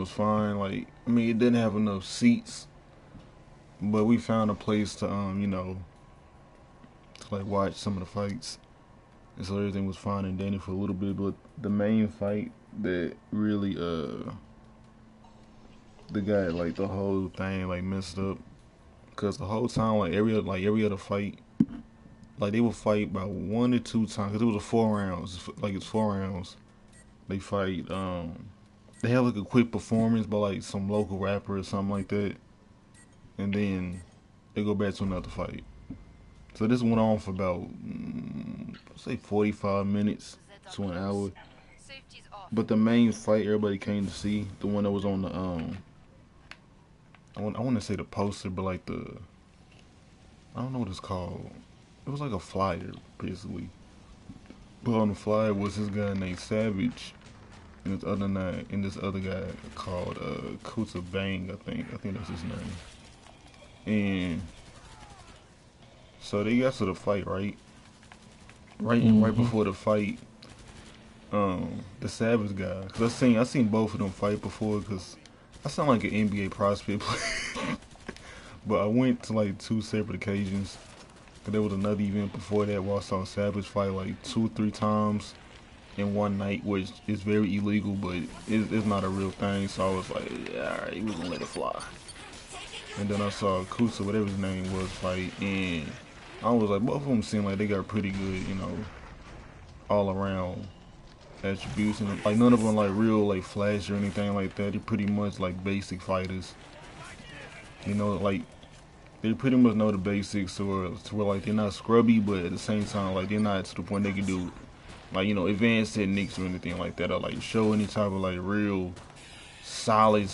was fine. Like, I mean, it didn't have enough seats, but we found a place to, to like watch some of the fights, and so everything was fine and dandy for a little bit. But the main fight that really, the guy like the whole thing like messed up, cause the whole time like every other fight, like they would fight about 1 or 2 times, cause it was a 4 rounds, like it's 4 rounds. They fight, they have like a quick performance by like some local rapper or something like that, and then they go back to another fight. So this went on for about say 45 minutes to an hour. But the main fight everybody came to see, the one that was on the I want to say the poster, but like the I don't know what it's called. It was like a flyer basically. But on the flyer was this guy named Savage and this other guy called Kuta Bang, I think that's his name. And so they got to the fight, right before the fight, the Savage guy, cause I seen both of them fight before, cause I sound like an NBA prospect player. But I went to like 2 separate occasions. Cause there was another event before that where I saw Savage fight like 2 or 3 times in one night, which is very illegal, but it's not a real thing. So I was like, yeah, alright, we gonna let it fly. And then I saw Kusa, whatever his name was, fight, and I was like, both of them seem like they got pretty good, all around attributes, and like none of them like real like flash or anything like that. They're pretty much like basic fighters, like they pretty much know the basics, or to where like they're not scrubby, but at the same time like they're not to the point they can do like advanced techniques or anything like that, or like show any type of like real solid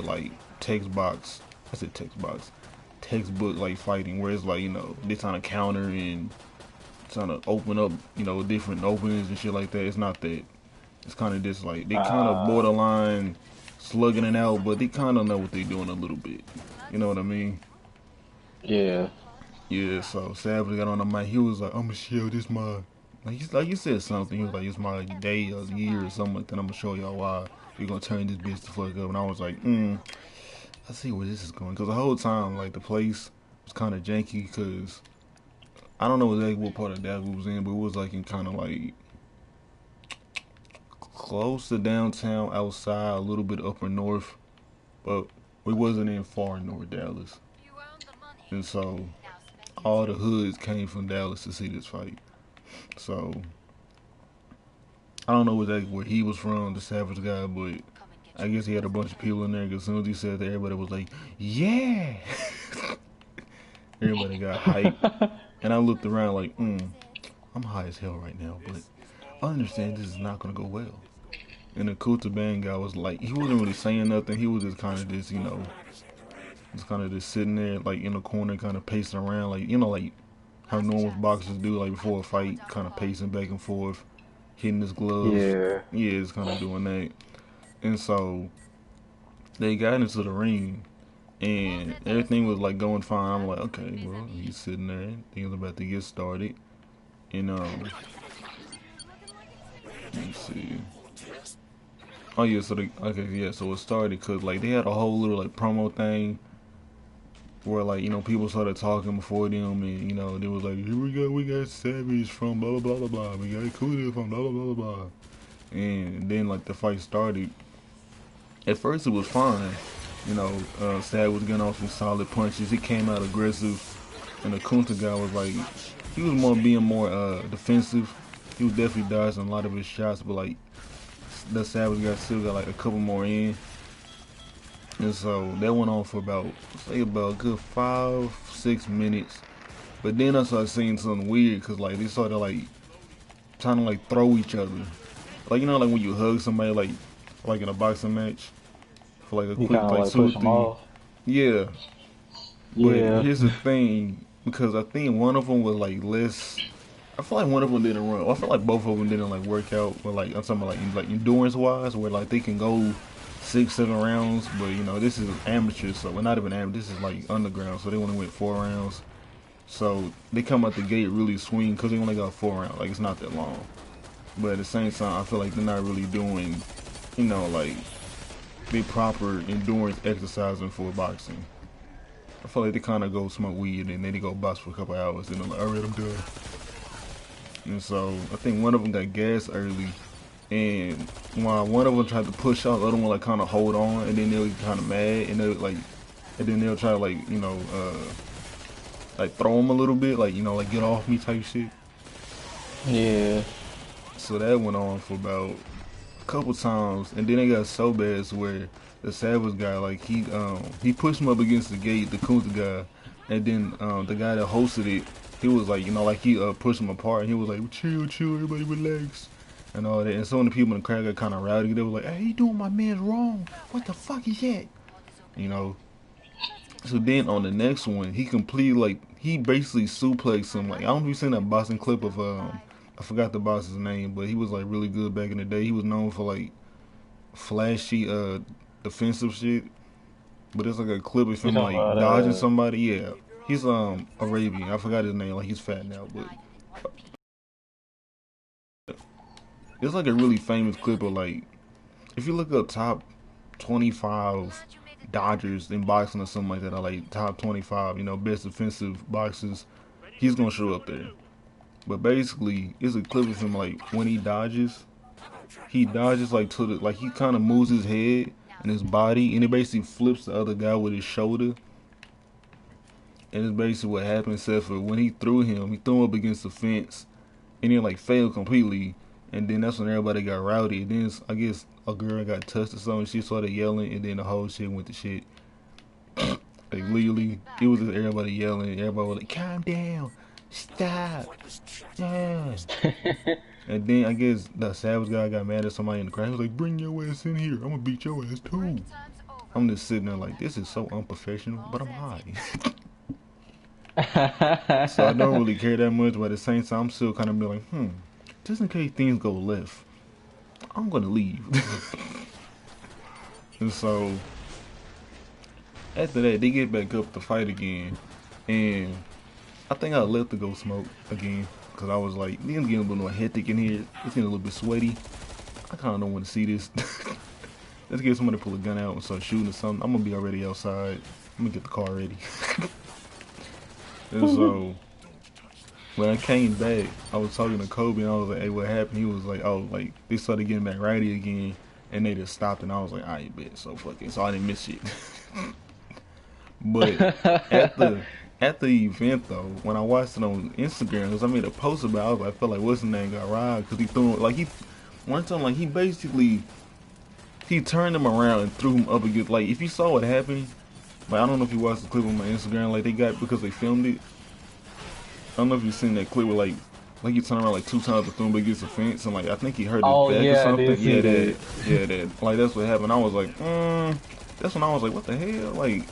like text box. I said text box, textbook like fighting, where it's like they're trying to counter and trying to open up different openings and shit like that. It's not that. It's kind of just like they kind of borderline slugging it out, but they kind of know what they're doing a little bit. You know what I mean? Yeah. Yeah. So Savage got on the mic. He was like, "I'm gonna show this my like you said something. He was like, it's my day or year or something like that. I'm gonna show y'all why we're gonna turn this bitch the fuck up." And I was like, I see where this is going, because the whole time like the place was kind of janky, because I don't know exactly what part of Dallas we was in, but it was like in kind of like close to downtown, outside, a little bit upper north, but we wasn't in far north Dallas. And so all the hoods came from Dallas to see this fight. So I don't know exactly where he was from, the Savage guy, but I guess he had a bunch of people in there, because as soon as he said that, everybody was like, yeah! Everybody got hyped. And I looked around like, I'm high as hell right now, but I understand this is not gonna go well. And the Kuta Bang guy was like, he wasn't really saying nothing. He was just kind of just kind of just sitting there like in the corner, kind of pacing around, like like how normal boxers do, like before a fight, kind of pacing back and forth, hitting his gloves. Yeah. Yeah, it's kind of doing that. And so they got into the ring, and everything was like going fine. I'm like, okay, well, he's sitting there, things about to get started, and let me see. Oh yeah, so it started because like they had a whole little like promo thing where like people started talking before them, and they was like, here we got Savage from blah blah blah blah blah, we got Kuda from blah blah blah blah blah, and then like the fight started. At first it was fine, Savage was getting off some solid punches. He came out aggressive, and the Kunta guy was like, he was being more defensive. He was definitely dodging a lot of his shots, but like the Savage guy still got like a couple more in. And so that went on for about a good 5-6 minutes. But then I started seeing something weird, because like they started like trying to like throw each other. Like like when you hug somebody like in a boxing match for like a You quick kind of like like two or push them three. off. Yeah. But Yeah. here's the thing, because I think one of them was like less. I feel like one of them didn't run. I feel like both of them didn't like work out. But like I'm talking about like endurance wise, where like they can go 6-7 rounds. But this is amateur, so we're not even amateur. This is like underground, so they only went 4 rounds. So they come out the gate really swing, because they only got 4 rounds. Like it's not that long. But at the same time, I feel like they're not really doing, like they proper endurance exercising for boxing. I feel like they kind of go smoke weed and then they go box for a couple hours and they're like, all right, I'm done. And so I think one of them got gas early, and while one of them tried to push out, the other one like kind of hold on, and then they'll get kind of mad, and they'll like, and then they'll try to like like throw him a little bit, like like get off me type shit. Yeah. So that went on for about a couple times, and then it got so bad to where the Savage guy like he pushed him up against the gate, the Kunta guy, and then the guy that hosted it, he was like like he pushed him apart, and he was like chill, chill, everybody relax. And all that, and some of the people in the crowd got kind of rowdy. They were like, "Hey, he doing my man wrong. What the fuck is that?" You know. So then on the next one, he completely like he basically suplexed him. Like I don't know if you seen that boxing clip of I forgot the boss's name, but he was like really good back in the day. He was known for like flashy defensive shit. But it's like a clip of You him talking like about dodging somebody. Yeah, he's Arabian. I forgot his name. Like he's fat now, but it's like a really famous clip of like if you look up top 25 Dodgers in boxing or something like that, or like top 25, best defensive boxers, he's gonna show up there. But basically, it's a clip of him like when he dodges like to the like he kind of moves his head and his body, and it basically flips the other guy with his shoulder. And it's basically what happened, except for when he threw him up against the fence, and then like failed completely. And then that's when everybody got rowdy. And then I guess a girl got touched or something. She started yelling, and then the whole shit went to shit. Like literally, it was just everybody yelling. Everybody was like, "Calm down, stop, yeah." And then I guess the Savage guy got mad at somebody in the crowd. He was like, "Bring your ass in here. I'm gonna beat your ass too." I'm just sitting there like, this is so unprofessional, but I'm high. So I don't really care that much, but at the same time, I'm still kind of be like, just in case things go left, I'm gonna leave. And so after that, they get back up to fight again, and I think I left to go smoke again because I was like, it's getting a little more hectic in here. It's getting a little bit sweaty. I kind of don't want to see this. Let's get somebody to pull a gun out and start shooting or something. I'm gonna be already outside. I'm gonna get the car ready. And so when I came back, I was talking to Kobe and I was like, "Hey, what happened?" He was like, "Oh, like they started getting back righty again, and they just stopped." And I was like, "I bet so fucking." So I didn't miss shit. But at the at the event though, when I watched it on Instagram, cause I made a post about, it, I was like, I felt like what's his name got robbed because he threw him, like he one time like he basically he turned him around and threw him up against like if you saw what happened, like I don't know if you watched the clip on my Instagram, like they got because they filmed it. I don't know if you've seen that clip where like he turned around like two times and threw him against the fence and like I think he hurt his Oh back or yeah, I did something. see that. Yeah, that like that's what happened. I was like, that's when I was like, what the hell? Like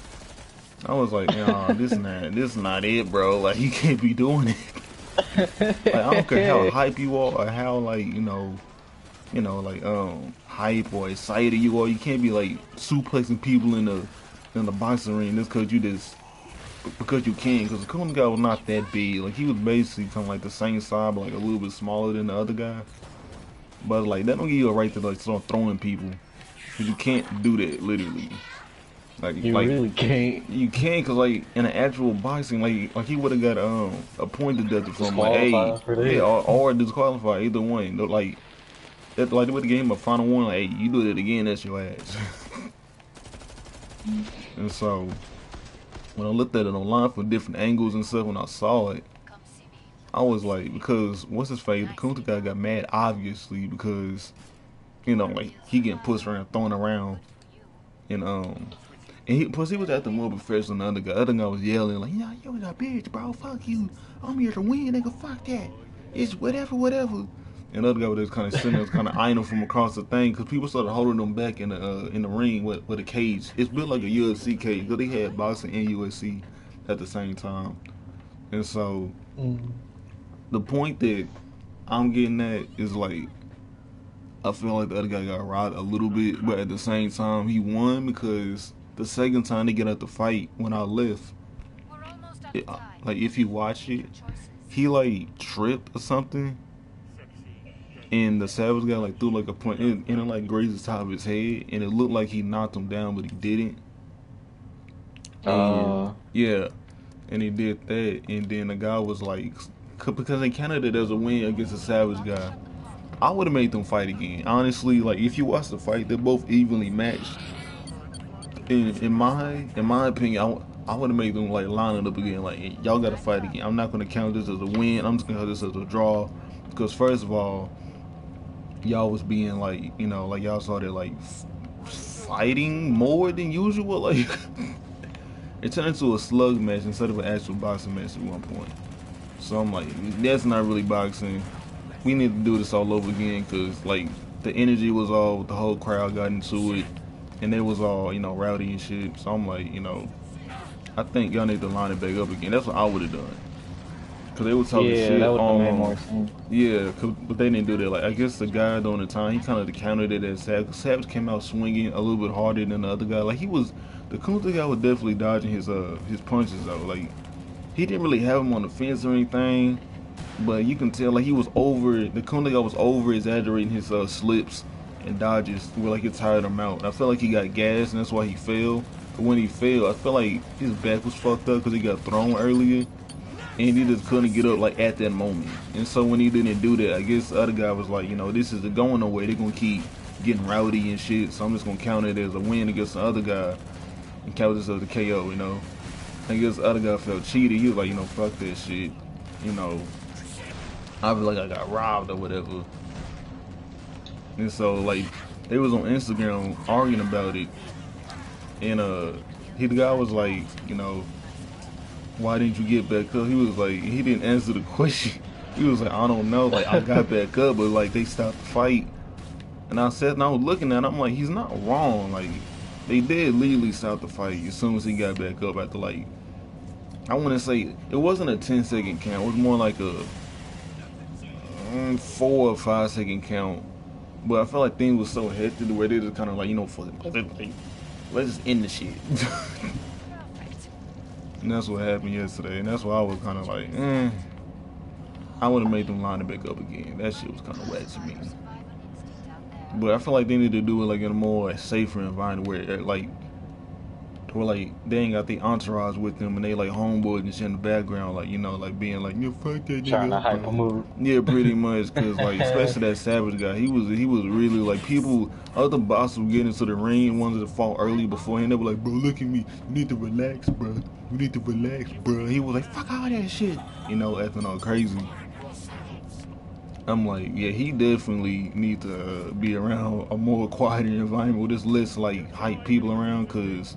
I was like, nah, this not it, bro. Like you can't be doing it. Like I don't care how hype you are or how like like hype or excited you are. You can't be like suplexing people in the boxing ring just because you can. Because the Coon guy was not that big. Like he was basically kind of like the same size, but like a little bit smaller than the other guy. But like that don't give you a right to like start throwing people. Cause you can't do that literally. You Like really can't you can't, cause like in an actual boxing, like he would have got a point deducted from like, hey, disqualified for yeah, that. or disqualified either one. Like that, like they would have gave him a final one. Like, hey, you do it again, that's your ass. And so when I looked at it online from different angles and stuff, when I saw it, I was like, because what's his face? The Kunta guy got mad, obviously, because like he getting pushed around, thrown around, and plus he was at the more professional than the other guy. The other guy was yelling like, "Yeah, you was a bitch, bro. Fuck you. I'm here to win, nigga. Fuck that. It's whatever, whatever." And the other guy was just kind of sitting there, kind of eyeing him from across the thing, because people started holding them back in the ring with a cage. It's built like a UFC cage, because they had boxing and UFC at the same time. And so Mm. the point that I'm getting at is like I feel like the other guy got robbed a little bit, but at the same time he won because the second time they get out the fight when I left, like if you watch it, he like tripped or something, and the Savage guy like threw like a punch and it like grazed the top of his head, and it looked like he knocked him down, but he didn't. And Uh, yeah, and he did that, and then the guy was like, because in Canada there's a win against a Savage guy. I would have made them fight again. Honestly, like if you watch the fight, they're both evenly matched. In my opinion, I would have made them like line it up again. Like y'all got to fight again. I'm not gonna count this as a win. I'm just gonna count this as a draw, because first of all, y'all was being like like y'all started like fighting more than usual. Like it turned into a slug match instead of an actual boxing match at one point. So I'm like, that's not really boxing. We need to do this all over again, because like the energy was all, the whole crowd got into it, and they was all rowdy and shit. So I'm like, I think y'all need to line it back up again. That's what I would have done, because they were talking yeah, that shit would have made on. more sense. Yeah, but they didn't do that. Like I guess the guy during the time, he kind of countered it as Savage. Savage came out swinging a little bit harder than the other guy. Like the Kunta guy was definitely dodging his punches though. Like he didn't really have him on the fence or anything, but you can tell like he was over. The Kunta guy was over exaggerating his slips and dodges, where like it tired him out. I felt like he got gassed and that's why he fell. But when he fell, I felt like his back was fucked up because he got thrown earlier, and he just couldn't get up like at that moment. And so when he didn't do that, I guess the other guy was like, this is going nowhere. They're gonna keep getting rowdy and shit. So I'm just gonna count it as a win against the other guy and count this as a KO. I guess the other guy felt cheated. He was like, fuck that shit. You know, I feel like I got robbed or whatever. And so like they was on Instagram arguing about it, and the guy was like, why didn't you get back up? He was like, he didn't answer the question. He was like, I don't know. Like I got back up, but like they stopped the fight. And I said, and I was looking at him, I'm like, he's not wrong. Like they did legally stop the fight as soon as he got back up after like, I want to say it wasn't a 10-second count. It was more like a 4 or 5 second count. But I felt like things was so hectic where they just kind of like, fuck it, like, let's just end the shit. And that's what happened yesterday. And that's why I was kind of like, I would have made them line it back up again. That shit was kind of whack to me. But I feel like they need to do it like in a more safer environment where like they ain't got the entourage with them and they like homeboys and shit in the background, like like being like, fuck that Trying to nigga, hype a bro. move. Yeah, pretty much, cause like especially that Savage guy, he was really like people. Other bosses were getting into the ring, wanted to fall early before him. They were like, bro, look at me, you need to relax, bro. You need to relax, bro. He was like, fuck all that shit, acting all crazy. I'm like, yeah, he definitely need to be around a more quieter environment with this less like hype people around, cause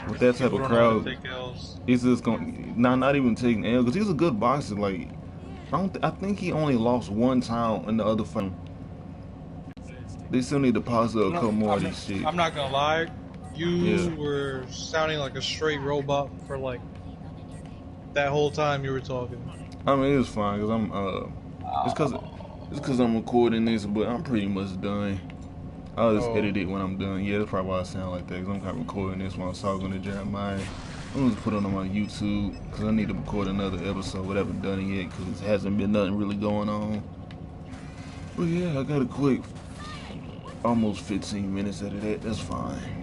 with that type People of don't know how to crowd, take L's. it's just going not even taking L, because he's a good boxer. Like I think he only lost one time in the other fight. They still need to pause up a couple more of this shit. I'm not gonna lie, Yeah, you were sounding like a straight robot for like that whole time you were talking. I mean it's fine because it's cause I'm recording this, but I'm pretty much done. I'll just Oh, edit it when I'm done. Yeah, that's probably why I sound like that, because I'm kind of recording this when I'm talking to Jeremiah. I'm gonna just put it on my YouTube because I need to record another episode, but I haven't done it yet because it hasn't been nothing really going on. But yeah, I got a quick almost 15 minutes out of that. That's fine.